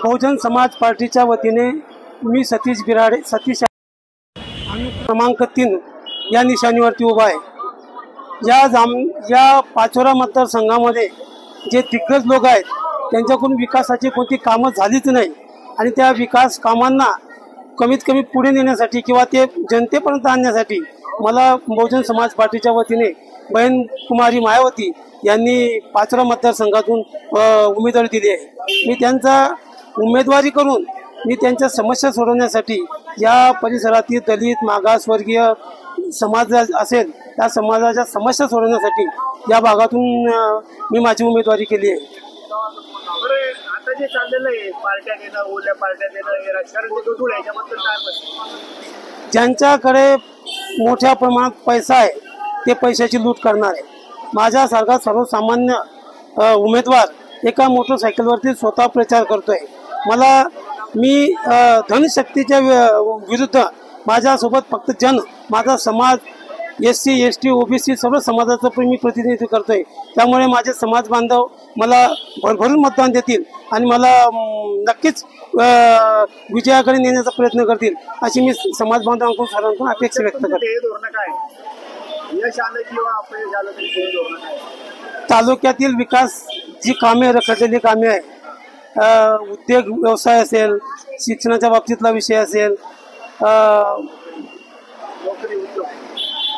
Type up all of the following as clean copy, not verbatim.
बहुजन समाज पार्टीच्या वतीने मी सतीश बिराडे क्रमांक 3 या निशाणीवरती उभा आहे। या पाचोरा मतदारसंघामध्ये जे दिग्गज लोक आहेत त्यांच्याकडून विकासाची कोणती कामं झालीच नाही आणि त्या विकास कामांना कमीत कमी पुढे नेण्यासाठी किंवा ते जनतेपर्यंत आणण्यासाठी मला बहुजन समाज पार्टीच्या वतीने बहन कुमारी मायावती यांनी पाचोरा मतदारसंघातून उमेदवारी दिली आहे। मी त्यांचा उमेदवारी करून मी त्यांच्या समस्या सोडवण्यासाठी या परिसरातील दलित मागासवर्गीय समाज असेल त्या समाजाच्या समस्या सोडवण्यासाठी या भागातून मी माझी उमेदवारी केली आहे। आता जे चाललेलं आहे पार्ट्या देणं ओल्या पार्ट्या देणं हे राजकारण याच्याबद्दल काय? ज्यांच्याकडे मोठ्या प्रमाणात पैसा आहे ते पैशाची लूट करणार आहे। माझ्यासारखा सर्वसामान्य उमेदवार एका मोटरसायकलवरती स्वतः प्रचार करतोय। मी धनशक्तीच्या विरुद्ध माझ्यासोबत फक्त माझा समाज SC ST OBC सर्व समाजाचं मी प्रतिनिधित्व करतोय। त्यामुळे माझे समाज बांधव मला भरभरून मतदान देतील आणि मला नक्कीच विजयाकडे नेण्याचा प्रयत्न करतील अशी मी समाज बांधवांकडून सर्वांकडून अपेक्षा व्यक्त करतो। तालुक्यातील विकास जी कामे रखडलेली कामे आहे, उद्योग व्यवसाय असेल, शिक्षणाच्या बाबतीतला विषय असेल,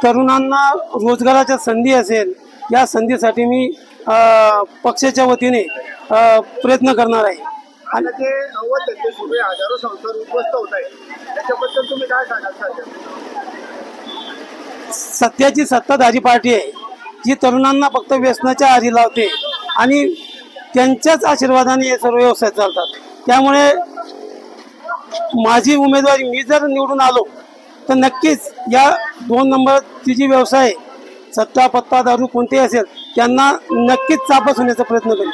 तरुणांना रोजगाराच्या संधी असेल, या संधीसाठी मी पक्षाच्या वतीने प्रयत्न करणार आहे। आणि ते हजारो संसार उद्ध्वस्त होत आहे त्याच्याबद्दल तुम्ही काय सांगाल? सत्याची सत्ताधारी पार्टी आहे जी तरुणांना फक्त व्यसनाच्या आहारी लावते आणि त्यांच्याच आशीर्वादाने हे सर्व व्यवसाय चालतात। त्यामुळे माझी उमेदवारी मी जर निवडून आलो तर नक्कीच या 2 नंबरची जी व्यवसाय सत्ता पत्ता दारू कोणतेही असेल त्यांना नक्कीच चापस होण्याचा प्रयत्न करेल।